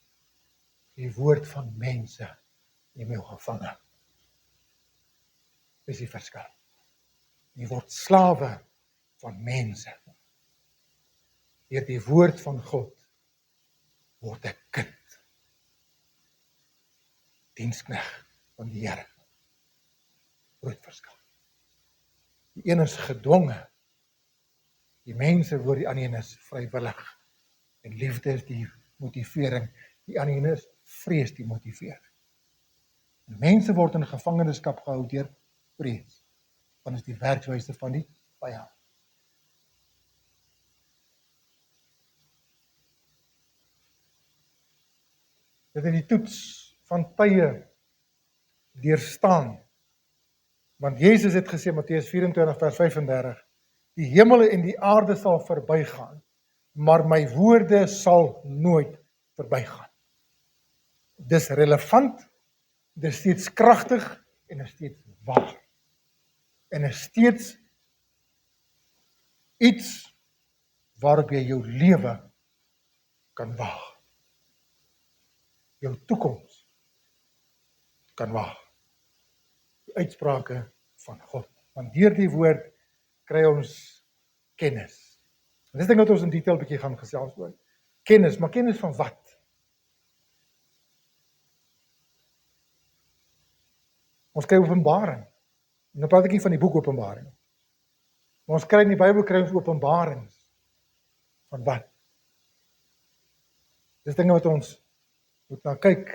Die woord van mense neem jou gevange. Dis die verskil. Jy word slawe van mense. Deur die woord van God word ek kind. Diensknegt van die Here. Groot verskil. Die een is gedwonge. Die mense word die ander een is vrywillig. En liefde is die motivering. Die ander een is vrees die motivering. En mense word in gevangenskap gehou deur vrees. Want is die werkswyse van die vyand. Dit het die toets van tye deurstaan. Want Jezus het gesê, Matteus 24 vers 35, die hemele en die aarde sal verbygaan, maar my woorde sal nooit verbygaan. Dis relevant, dis steeds kragtig en is steeds waar. En is steeds iets waarop jy jou lewe kan waag. Jou toekoms kan waag. Die uitsprake van God. Want deur die woord kry ons kennis. En dis ding wat ons in detail bietjie gaan gesels oor. Kennis, maar kennis van wat? Ons kry openbaring. En nou praat ek nie van die boek Openbaring. Maar ons kry in die Bybel kry ons openbarings. Van wat? Dis dinge wat ons moet na kyk.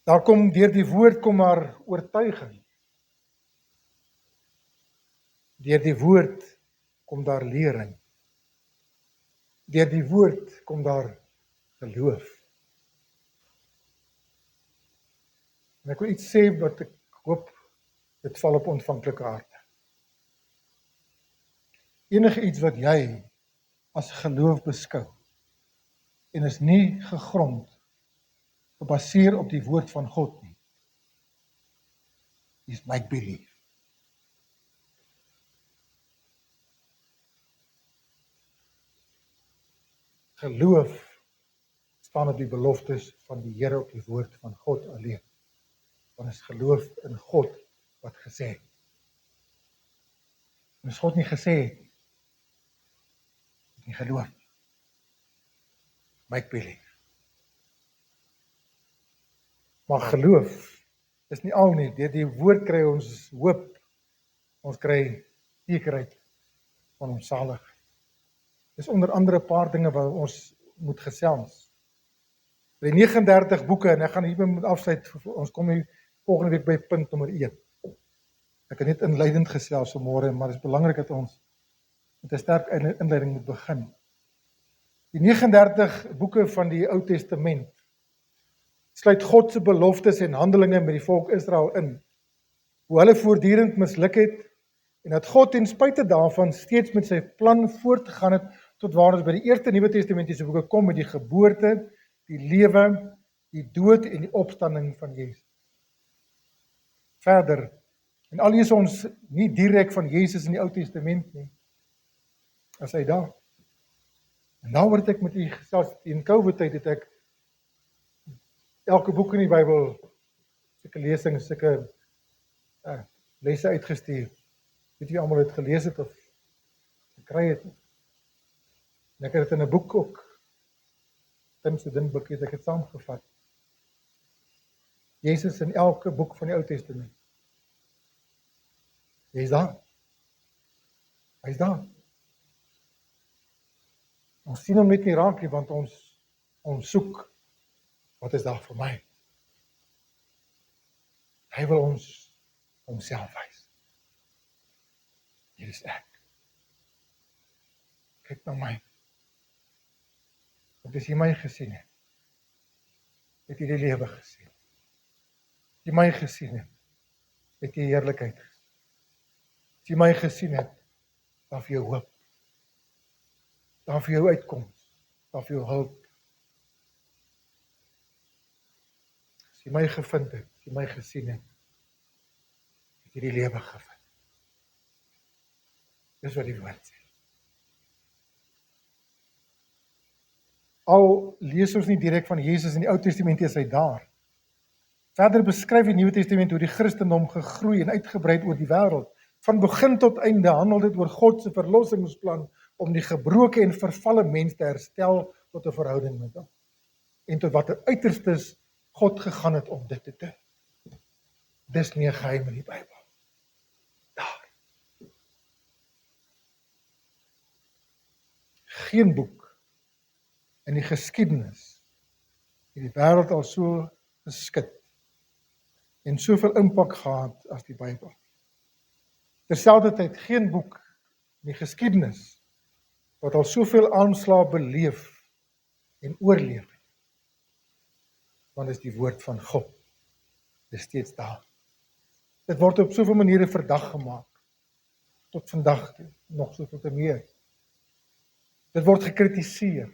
Daar kom deur die woord kom maar oortuiging. Deur die woord kom daar lering. Deur die woord kom daar geloof. En ek wil iets sê wat ek hoop dit val op ontvanklike harte. Enige iets wat jy as geloof beskou en is nie gegrond, gebaseer op die woord van God nie, is make believe. Geloof staan op die beloftes van die Here op die woord van God alleen. Want is geloof in God wat gesê het. En as God nie gesê het, nie geloof. Make believe. Maar geloof is nie al nie. Deur die woord kry ons hoop. Ons kry sekerheid van ons saligheid. Dis onder andere 'n paar dinge wat ons moet gesels. Die 39 boeke, en ek gaan hierby moet afsluit, ons kom hier volgende week by punt nommer 1. Ek het net inleidend gesels vanmôre, maar dit is belangrik dat ons met 'n sterk inleiding moet begin. Die 39 boeke van die Ou Testament sluit God se beloftes en handelinge met die volk Israel in. Hoe hulle voortdurend misluk het en dat God ten spyte daarvan steeds met sy plan voortgegaan het tot waar ons by die eerste Nuwe Testamentiese boeke kom met die geboorte, die lewe, die dood en die opstanding van Jesus. Verder, en al lees ons nie direk van Jesus in die Ou Testament nie, as hy daar. En daaroor het ek met u gesels, in COVID-tyd het ek elke boek in die Bybel, sulke lesings, sulke lesse uitgestuur. Weet jy almal het gelees het of gekry het? En ek het dit in 'n boek ook, Timse Dinboek het ek het saamgevat. Jesus in elke boek van die Ou Testament. Hy's daar. Hy's daar. Ons sien hom net nie raak nie, want ons soek, wat is daar vir my? Hy wil ons homself wys. Hier is ek. Kyk na my. Want as jy my gesien het jy die lewe gesien. As jy my gesien het jy heerlikheid gesien. As jy my gesien het, daar vir jou hoop. Daar vir jou uitkoms, daar vir jou hulp. As jy my gevind het, as jy my gesien het jy die lewe gevind. Dis wat die woord sê. Al lees ons nie direk van Jesus in die Ou Testament, is hy daar. Verder beskryf die Nuwe Testament hoe die Christendom gegroei en uitgebrei het oor die wêreld. Van begin tot einde handel dit oor God se verlossingsplan om die gebroke en vervalle mens te herstel tot 'n verhouding met hom. En tot watter uiterstes God gegaan het om dit te doen. Dis nie 'n geheim in die Bybel. Daar. Geen boek in die geskiedenis het die wêreld al so geskit en soveel impak gehad as die Bybel. Terselfdertyd geen boek in die geskiedenis wat al soveel aanslae beleef en oorleef het. Want is die woord van God. Dit is steeds daar. Dit word op soveel maniere verdag gemaak. Tot vandag toe, nog soveel te meer. Dit word gekritiseer.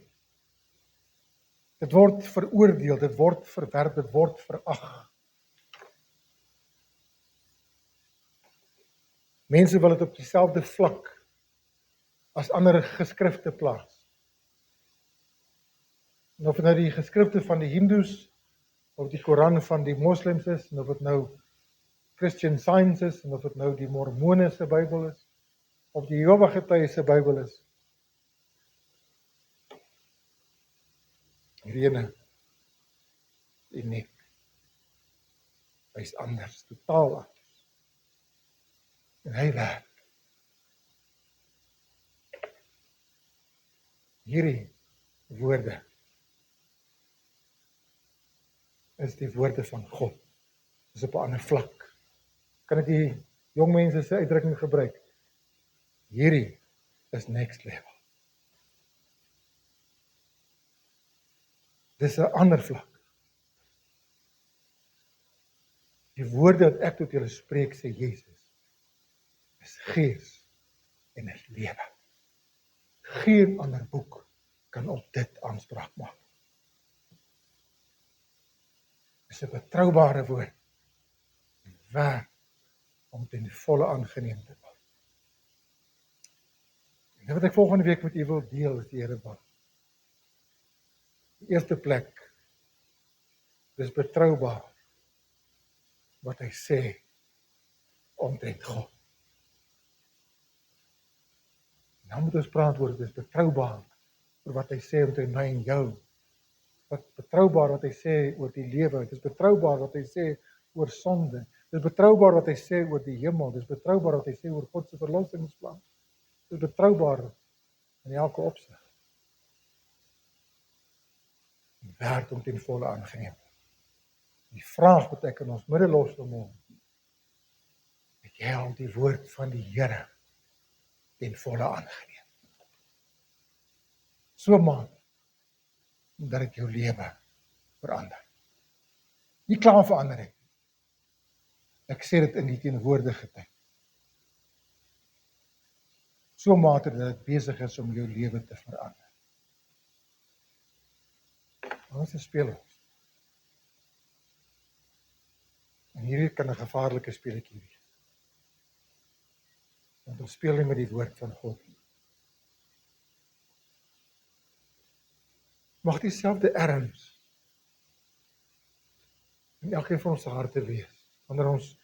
Dit word veroordeel, dit word verwerp, dit word verag. Mense wil dit op dieselfde vlak as ander geskrifte plaas. En of dit nou die geskrifte van die Hindoes, of die Koran van die Moslems is, en of dit nou Christian Science is, en of dit nou die Mormone se Bybel is, of die Jehova Getuies se Bybel is. Hierdie ene uniek. Hy's anders, totaal anders. En hy werk. Hierdie woorde is die woorde van God. Dis op 'n ander vlak. Kan ek die jong mense se uitdrukking gebruik? Hierdie is next level. Dis 'n ander vlak. Die woorde wat ek tot julle spreek, sê Jesus, is gees en is lewe. Geen ander boek kan op dit aanspraak maak. Dis 'n betroubare woord. Waar om ten volle aangeneem te word. En wat ek volgende week met u wil deel, is die Here wil. Die eerste plek, dis betroubaar wat hy sê omtrent God. En dan moet ons praat oor, dit is betroubaar oor wat hy sê oor my en jou. Wat betroubaar wat hy sê oor die lewe, dit is betroubaar wat hy sê oor sonde. Dit is betroubaar wat hy sê oor die hemel, dit is betroubaar wat hy sê oor God se verlossingsplan. Dit is betroubaar in elke opsig. En werd om ten volle aangeneem. Die vraag wat ek in ons midde los vanmôre, het jy al die woord van die Here ten volle aangeneem? So maak dat dit jou lewe verander. Nie klaar verander het. Ek sê dit in die teenwoordige tyd. So mate dat dit besig is om jou lewe te verander. Ons speel ons. En hierdie kan 'n gevaarlike speletjie wees. Want ons speel nie met die woord van God. Mag dieselfde erns in elkeen van ons harte wees, wanneer ons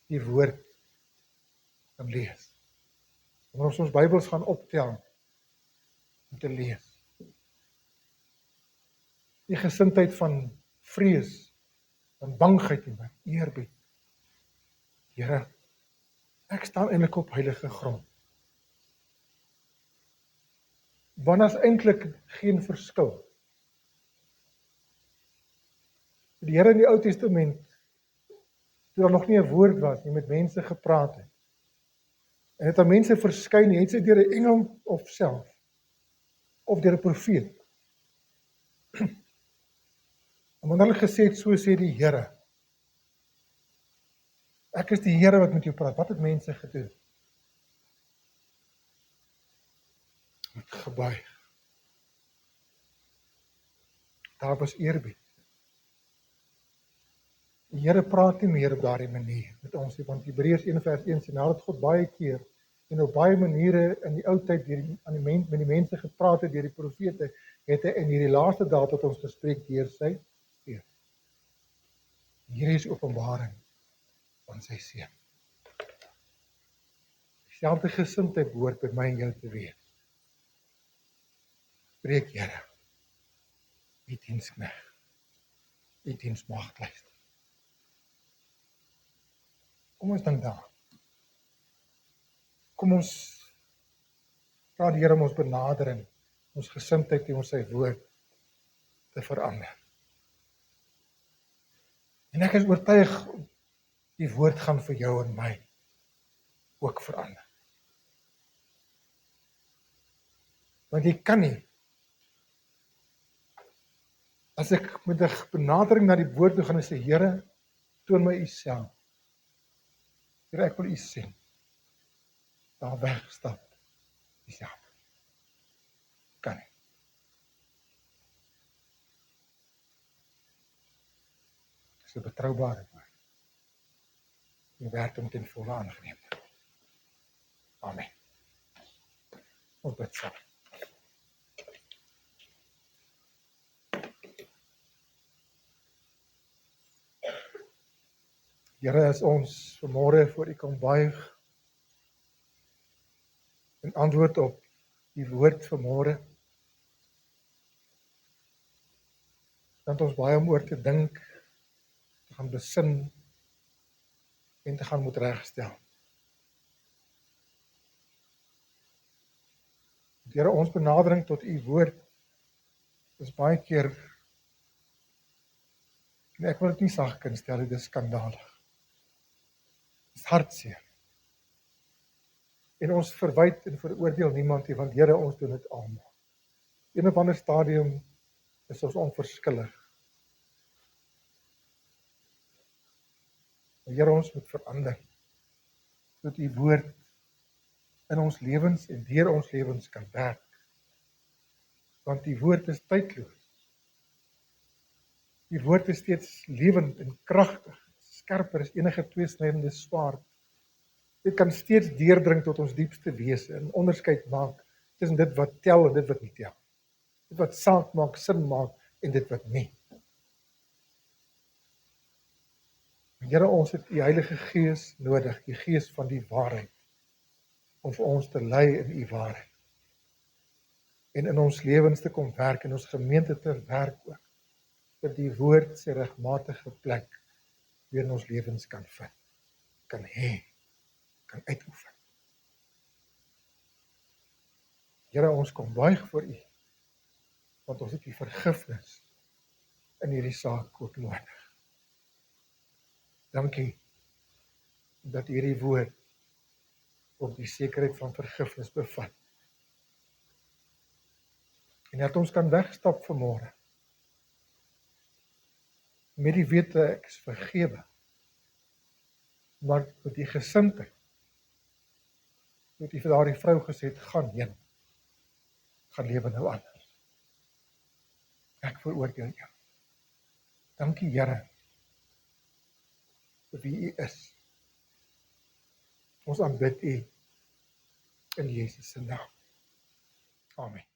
die woord kan lees. Wanneer ons Bybels gaan optel om te lees. Die gesindheid van vrees, van bangheid en van eerbied. Here, ek staan eintlik op heilige grond. Want as eintlik geen verskil. Die Here in die Ou Testament, toe daar nog nie 'n woord was nie, met mense gepraat het. En het aan mense verskyn, het sy deur 'n engel of self, of deur 'n profeet. En wanneer hulle gesê het, so sê die Here, ek is die Here wat met jou praat. Wat het mense gedoen? Het gebuig. Daar was eerbied. Die Here praat nie meer op daardie manier met ons nie, want Hebreërs 1:1 sê, nadat God baie keer en op baie maniere in die ou tyd met die mense gepraat het deur die profete, het hy in hierdie laaste dae tot ons gespreek deur sy Seun. Hier is openbaring van sy Seun. Dieselfde gesindheid behoort by my en jou te wees. Spreek Here, u diensknegt, u diensmaagd luister. Kom ons dink daar. Kom ons vra die Here om ons benadering, ons gesindheid teen sy woord te verander. En ek is oortuig, die woord gaan vir jou en my ook verander. Want jy kan nie, as ek met 'n benadering na die woord toe gaan en sê, Here, toon my u self. Here, ek wil u sien. Daar wegstap, u self. Kan nie. Dis 'n betroubare woord. Die werd om ten volle aangeneem. Amen. Ons bid saam. Here, as ons vanmôre voor u kom buig in antwoord op die woord vanmôre, dan het ons baie om oor te dink, te gaan besin en te gaan moet regstel. Here, ons benadering tot u woord is baie keer, en ek wil dit nie sag kan stel, dit is skandalig. Dit is hartseer. En ons verwyd en veroordeel niemand nie, want Here, ons doen dit almal. In 'n ander stadium is ons onverskillig. Here, ons moet verander, sodat u woord in ons lewens en deur ons lewens kan werk. Want die woord is tydloos. Die woord is steeds lewend en kragtig, skerper as enige tweesnydende swaard. Dit kan steeds deurdring tot ons diepste wese en onderskeid maak tussen dit wat tel en dit wat nie tel. Dit wat saak maak, sin maak en dit wat nie. Here, ons het u Heilige Gees nodig, die Gees van die waarheid, om vir ons te lei in u waarheid. En in ons lewens te kom werk, in ons gemeente te werk ook, dat die woord sy regmatige plek weer in ons lewens kan vind, kan hê, kan uitoefen. Here, ons kom buig voor u, want ons het u vergifnis in hierdie saak ook nodig. Dankie dat hierdie woord ook die sekerheid van vergifnis bevat. En dat ons kan wegstap vanmôre met die wete ek is vergewe, maar met die gesindheid, met die vir daardie vrou gesê het, gaan heen, gaan lewe nou anders. Ek veroordeel jou. Dankie Here, vir wie u is. Ons aanbid u in Jesus se naam. Amen.